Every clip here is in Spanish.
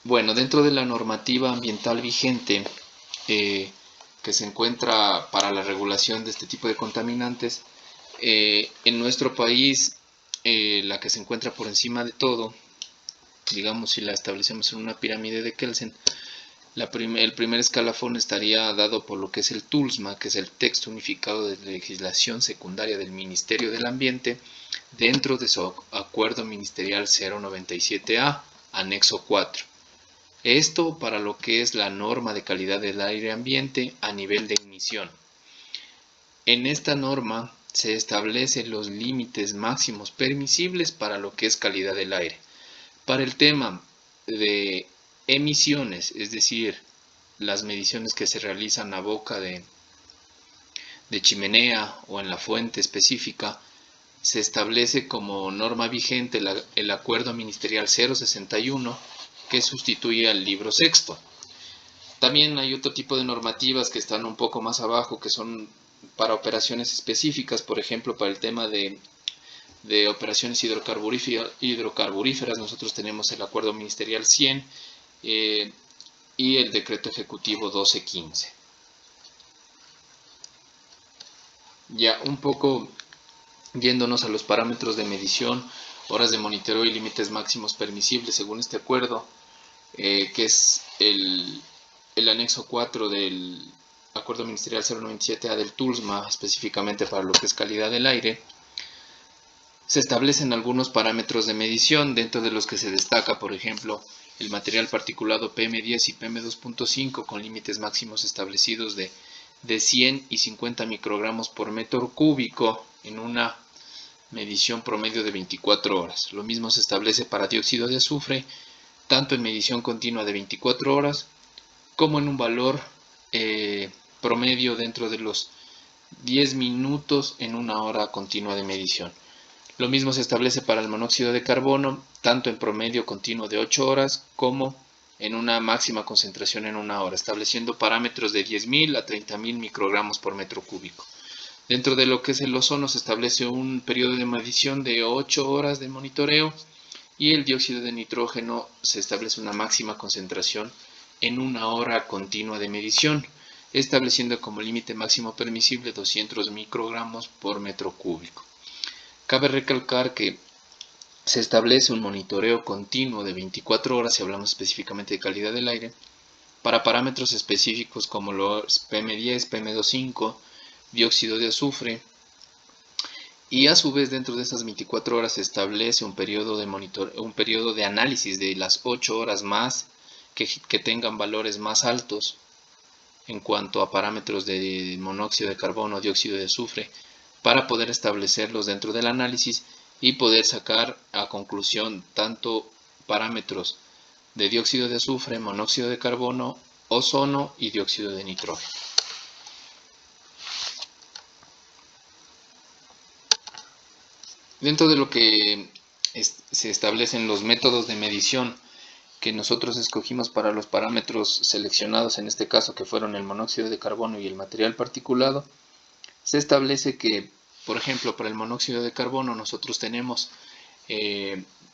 Bueno, dentro de la normativa ambiental vigente eh, que se encuentra para la regulación de este tipo de contaminantes, en nuestro país la que se encuentra por encima de todo, digamos si la establecemos en una pirámide de Kelsen, el primer escalafón estaría dado por lo que es el TULSMA, que es el Texto Unificado de Legislación Secundaria del Ministerio del Ambiente, dentro de su Acuerdo Ministerial 097A, Anexo 4. Esto para lo que es la norma de calidad del aire ambiente a nivel de emisión. En esta norma se establecen los límites máximos permisibles para lo que es calidad del aire. Para el tema de emisiones, es decir, las mediciones que se realizan a boca de chimenea o en la fuente específica, se establece como norma vigente el Acuerdo Ministerial 061 que sustituye al libro sexto. También hay otro tipo de normativas que están un poco más abajo, que son para operaciones específicas, por ejemplo, para el tema de operaciones hidrocarburíferas, nosotros tenemos el Acuerdo Ministerial 100 y el Decreto Ejecutivo 1215. Ya un poco yéndonos a los parámetros de medición, horas de monitoreo y límites máximos permisibles según este acuerdo, que es el anexo 4 del Acuerdo Ministerial 097A del TULSMA, específicamente para lo que es calidad del aire. Se establecen algunos parámetros de medición, dentro de los que se destaca, por ejemplo, el material particulado PM10 y PM2.5 con límites máximos establecidos de 100 y 50 microgramos por metro cúbico en una medición promedio de 24 horas. Lo mismo se establece para dióxido de azufre, tanto en medición continua de 24 horas como en un valor promedio dentro de los 10 minutos en una hora continua de medición. Lo mismo se establece para el monóxido de carbono, tanto en promedio continuo de 8 horas como en una máxima concentración en una hora, estableciendo parámetros de 10.000 a 30.000 microgramos por metro cúbico. Dentro de lo que es el ozono se establece un periodo de medición de 8 horas de monitoreo y el dióxido de nitrógeno se establece una máxima concentración en una hora continua de medición, estableciendo como límite máximo permisible 200 microgramos por metro cúbico. Cabe recalcar que se establece un monitoreo continuo de 24 horas, si hablamos específicamente de calidad del aire, para parámetros específicos como los PM10, PM2.5, dióxido de azufre, y a su vez dentro de esas 24 horas se establece un periodo de análisis de las 8 horas más que tengan valores más altos en cuanto a parámetros de monóxido de carbono, dióxido de azufre, para poder establecerlos dentro del análisis y poder sacar a conclusión tanto parámetros de dióxido de azufre, monóxido de carbono, ozono y dióxido de nitrógeno. Dentro de lo que se establecen los métodos de medición que nosotros escogimos para los parámetros seleccionados, en este caso que fueron el monóxido de carbono y el material particulado, se establece que, por ejemplo, para el monóxido de carbono nosotros tenemos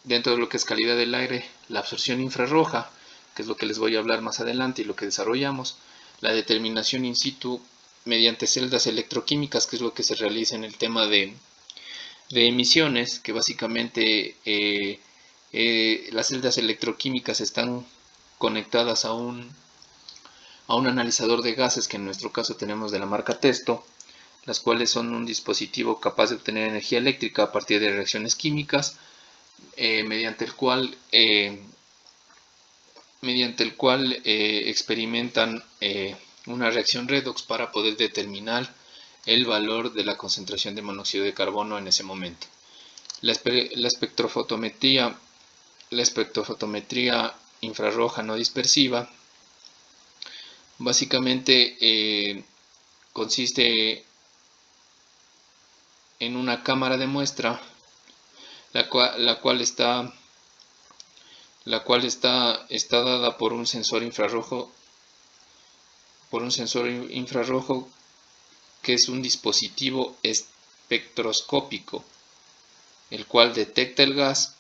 dentro de lo que es calidad del aire la absorción infrarroja, que es lo que les voy a hablar más adelante y lo que desarrollamos, la determinación in situ mediante celdas electroquímicas, que es lo que se realiza en el tema de emisiones, que básicamente las celdas electroquímicas están conectadas a un analizador de gases, que en nuestro caso tenemos de la marca Testo, las cuales son un dispositivo capaz de obtener energía eléctrica a partir de reacciones químicas, mediante el cual experimentan una reacción redox para poder determinar el valor de la concentración de monóxido de carbono en ese momento. La espectrofotometría infrarroja no dispersiva básicamente consiste en una cámara de muestra la cual está dada por un sensor infrarrojo que es un dispositivo espectroscópico, el cual detecta el gas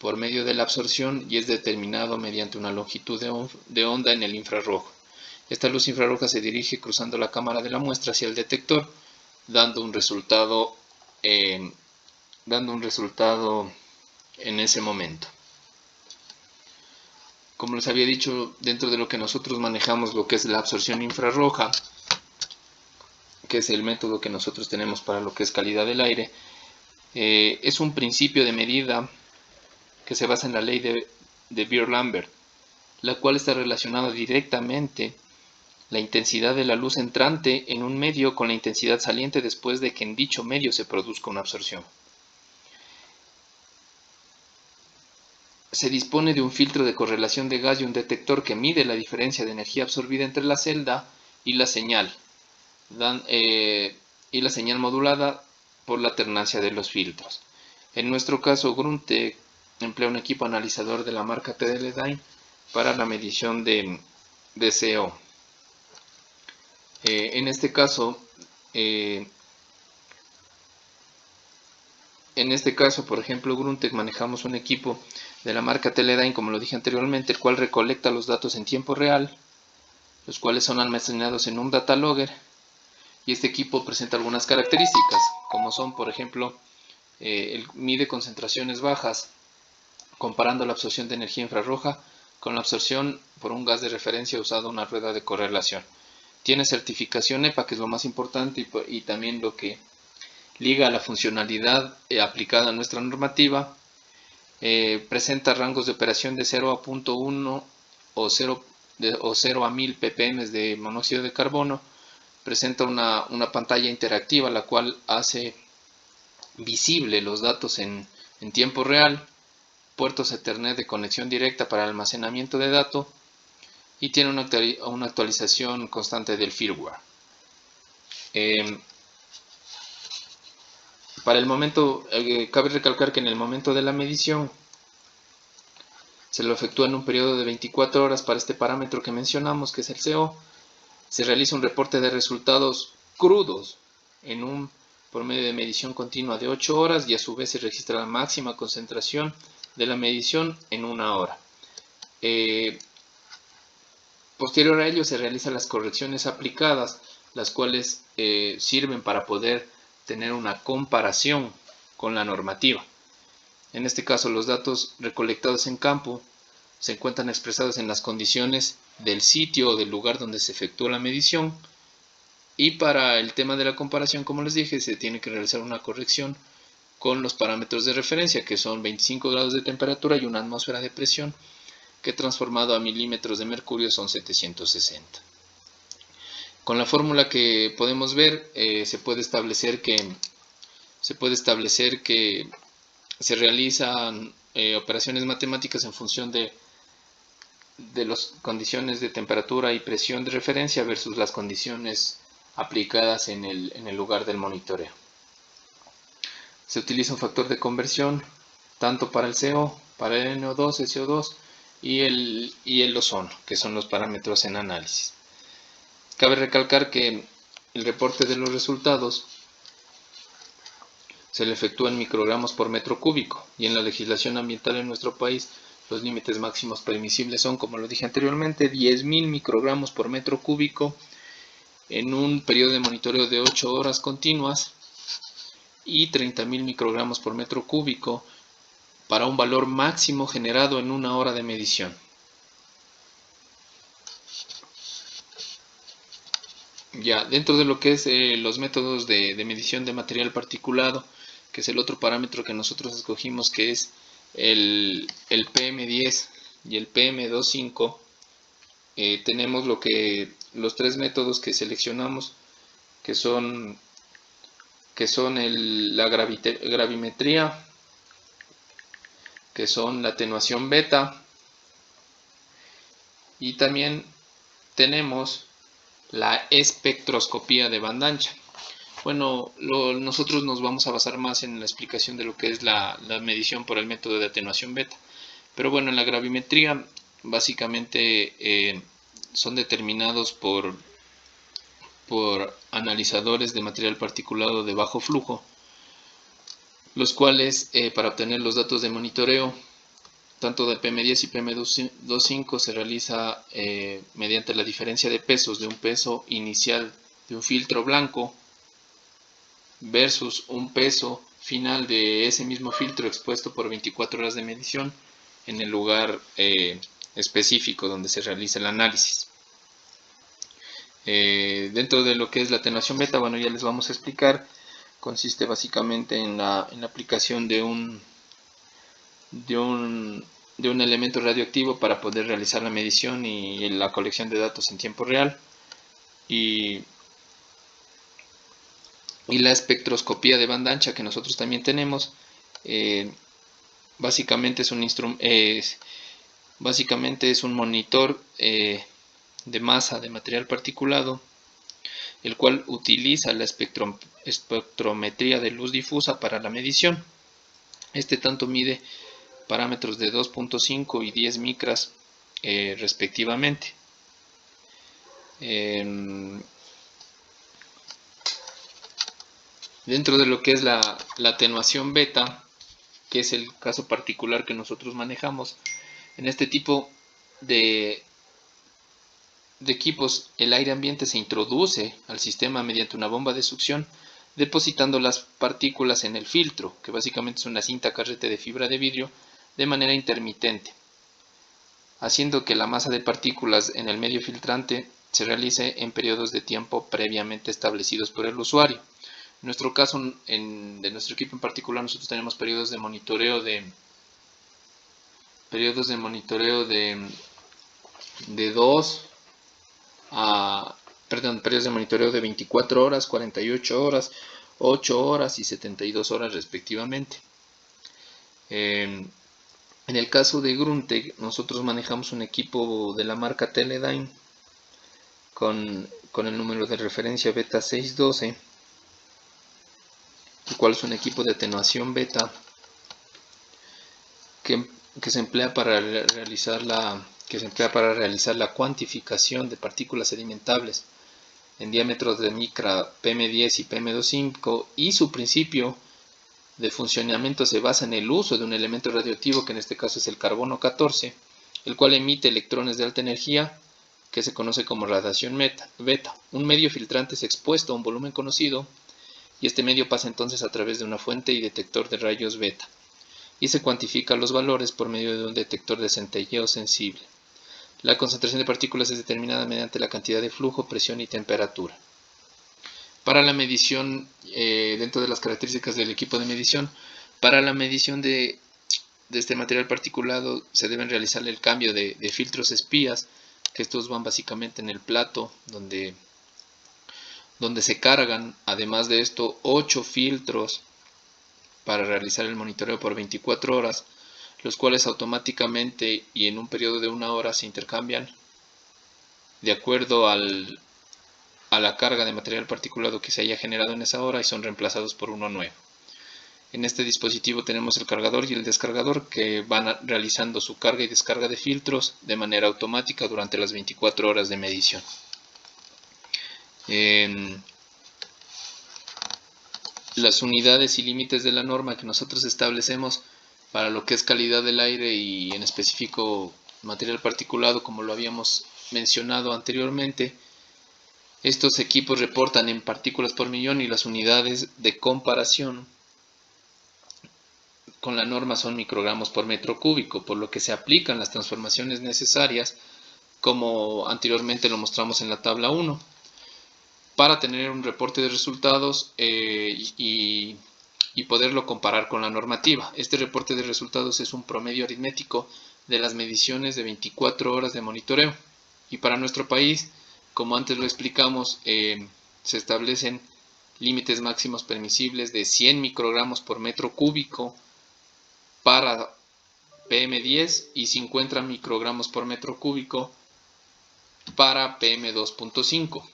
por medio de la absorción y es determinado mediante una longitud de onda en el infrarrojo. Esta luz infrarroja se dirige cruzando la cámara de la muestra hacia el detector, dando un resultado en ese momento. Como les había dicho, dentro de lo que nosotros manejamos lo que es la absorción infrarroja, que es el método que nosotros tenemos para lo que es calidad del aire, es un principio de medida que se basa en la ley de Beer-Lambert, la cual está relacionada directamente la intensidad de la luz entrante en un medio con la intensidad saliente después de que en dicho medio se produzca una absorción. Se dispone de un filtro de correlación de gas y un detector que mide la diferencia de energía absorbida entre la celda y la señal, modulada por la alternancia de los filtros. En nuestro caso, Gruntec emplea un equipo analizador de la marca Teledyne para la medición de CO. En este caso, por ejemplo, Gruntec manejamos un equipo de la marca Teledyne, como lo dije anteriormente, el cual recolecta los datos en tiempo real, los cuales son almacenados en un data logger, y este equipo presenta algunas características, como son, por ejemplo, mide concentraciones bajas, comparando la absorción de energía infrarroja con la absorción por un gas de referencia usado en una rueda de correlación. Tiene certificación EPA, que es lo más importante, y también lo que liga a la funcionalidad aplicada a nuestra normativa. Presenta rangos de operación de 0 a 0.1 o 0 a 1000 ppm de monóxido de carbono. Presenta una pantalla interactiva, la cual hace visible los datos en tiempo real, puertos Ethernet de conexión directa para el almacenamiento de datos, y tiene una actualización constante del firmware. Para el momento, cabe recalcar que en el momento de la medición se lo efectúa en un periodo de 24 horas para este parámetro que mencionamos, que es el CO. Se realiza un reporte de resultados crudos en un promedio de medición continua de 8 horas y a su vez se registra la máxima concentración de la medición en 1 hora. Posterior a ello se realizan las correcciones aplicadas, las cuales sirven para poder tener una comparación con la normativa. En este caso, los datos recolectados en campo se encuentran expresados en las condiciones del sitio o del lugar donde se efectuó la medición, y para el tema de la comparación, como les dije, se tiene que realizar una corrección con los parámetros de referencia, que son 25 grados de temperatura y una atmósfera de presión, que transformado a milímetros de mercurio son 760. Con la fórmula que podemos ver, se puede establecer que se realizan operaciones matemáticas en función de las condiciones de temperatura y presión de referencia versus las condiciones aplicadas en el lugar del monitoreo. Se utiliza un factor de conversión tanto para el CO, para el NO2, el CO2 y el ozono, que son los parámetros en análisis. Cabe recalcar que el reporte de los resultados se le efectúa en microgramos por metro cúbico, y en la legislación ambiental en nuestro país los límites máximos permisibles son, como lo dije anteriormente, 10.000 microgramos por metro cúbico en un periodo de monitoreo de 8 horas continuas y 30.000 microgramos por metro cúbico para un valor máximo generado en 1 hora de medición. Ya, dentro de lo que es los métodos de medición de material particulado, que es el otro parámetro que nosotros escogimos, que es el PM10 y el PM2.5, tenemos los 3 métodos que seleccionamos, que son la gravimetría, que son la atenuación beta, y también tenemos la espectroscopía de banda ancha. Bueno, nosotros nos vamos a basar más en la explicación de lo que es la medición por el método de atenuación beta. Pero bueno, en la gravimetría básicamente son determinados por analizadores de material particulado de bajo flujo, los cuales para obtener los datos de monitoreo tanto de PM10 y PM2.5 se realiza mediante la diferencia de pesos de un peso inicial de un filtro blanco versus un peso final de ese mismo filtro expuesto por 24 horas de medición en el lugar específico donde se realiza el análisis. Dentro de lo que es la atenuación beta, bueno, ya les vamos a explicar. Consiste básicamente en la aplicación de un elemento radioactivo para poder realizar la medición y la colección de datos en tiempo real. Y la espectroscopía de banda ancha que nosotros también tenemos, básicamente es un monitor de masa de material particulado, el cual utiliza la espectrometría de luz difusa para la medición. Este tanto mide parámetros de 2.5 y 10 micras respectivamente. Dentro de lo que es la atenuación beta, que es el caso particular que nosotros manejamos, en este tipo de equipos el aire ambiente se introduce al sistema mediante una bomba de succión, depositando las partículas en el filtro, que básicamente es una cinta carrete de fibra de vidrio, de manera intermitente, haciendo que la masa de partículas en el medio filtrante se realice en periodos de tiempo previamente establecidos por el usuario. En nuestro caso, de nuestro equipo en particular, nosotros tenemos periodos de monitoreo de 24 horas, 48 horas, 8 horas y 72 horas respectivamente. En el caso de Gruntec, nosotros manejamos un equipo de la marca Teledyne con el número de referencia beta 612, el cual es un equipo de atenuación beta que se emplea para realizar la cuantificación de partículas sedimentables en diámetros de micra PM10 y PM2.5, y su principio de funcionamiento se basa en el uso de un elemento radioactivo, que en este caso es el carbono 14, el cual emite electrones de alta energía, que se conoce como radiación beta. Un medio filtrante es expuesto a un volumen conocido, y este medio pasa entonces a través de una fuente y detector de rayos beta, y se cuantifica los valores por medio de un detector de centelleo sensible. La concentración de partículas es determinada mediante la cantidad de flujo, presión y temperatura. Para la medición, dentro de las características del equipo de medición, para la medición de este material particulado se deben realizar el cambio de filtros espías, que estos van básicamente en el plato donde se cargan, además de esto, 8 filtros para realizar el monitoreo por 24 horas, los cuales automáticamente y en un periodo de 1 hora se intercambian de acuerdo a la carga de material particulado que se haya generado en esa hora, y son reemplazados por uno nuevo. En este dispositivo tenemos el cargador y el descargador, que van realizando su carga y descarga de filtros de manera automática durante las 24 horas de medición. Las unidades y límites de la norma que nosotros establecemos para lo que es calidad del aire y en específico material particulado, como lo habíamos mencionado anteriormente, estos equipos reportan en partículas por millón, y las unidades de comparación con la norma son microgramos por metro cúbico, por lo que se aplican las transformaciones necesarias, como anteriormente lo mostramos en la tabla 1, para tener un reporte de resultados y poderlo comparar con la normativa. Este reporte de resultados es un promedio aritmético de las mediciones de 24 horas de monitoreo. Y para nuestro país, como antes lo explicamos, se establecen límites máximos permisibles de 100 microgramos por metro cúbico para PM10 y 50 microgramos por metro cúbico para PM2.5.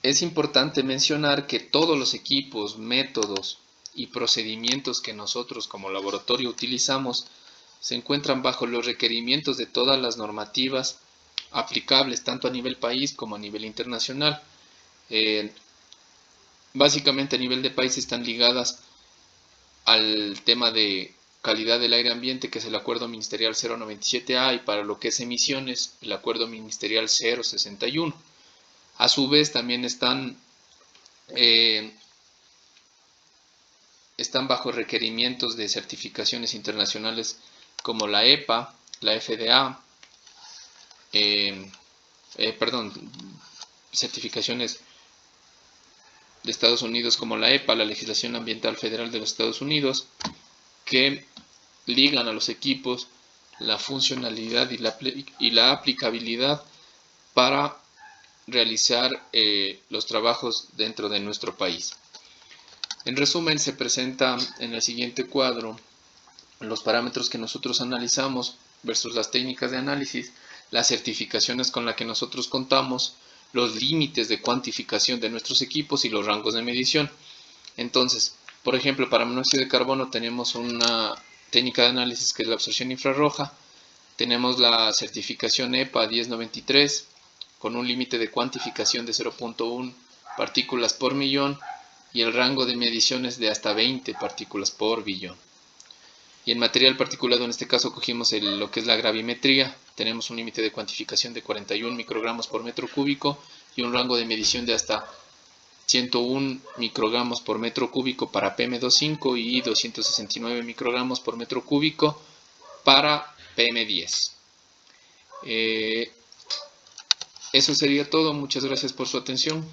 Es importante mencionar que todos los equipos, métodos y procedimientos que nosotros como laboratorio utilizamos se encuentran bajo los requerimientos de todas las normativas aplicables, tanto a nivel país como a nivel internacional. Básicamente a nivel de país están ligadas al tema de calidad del aire ambiente, que es el acuerdo ministerial 097A, y para lo que es emisiones, el acuerdo ministerial 061. A su vez también están bajo requerimientos de certificaciones internacionales como la EPA, la FDA, certificaciones de Estados Unidos como la EPA, la Legislación Ambiental Federal de los Estados Unidos, que ligan a los equipos la funcionalidad y la aplicabilidad para realizar los trabajos dentro de nuestro país. En resumen, se presenta en el siguiente cuadro los parámetros que nosotros analizamos versus las técnicas de análisis, las certificaciones con las que nosotros contamos, los límites de cuantificación de nuestros equipos y los rangos de medición. Entonces, por ejemplo, para monóxido de carbono tenemos una técnica de análisis que es la absorción infrarroja, tenemos la certificación EPA 1093 con un límite de cuantificación de 0.1 partículas por millón y el rango de mediciones de hasta 20 partículas por billón. Y en material particulado, en este caso cogimos lo que es la gravimetría, tenemos un límite de cuantificación de 41 microgramos por metro cúbico y un rango de medición de hasta 101 microgramos por metro cúbico para PM2.5 y 269 microgramos por metro cúbico para PM10. Eso sería todo, muchas gracias por su atención.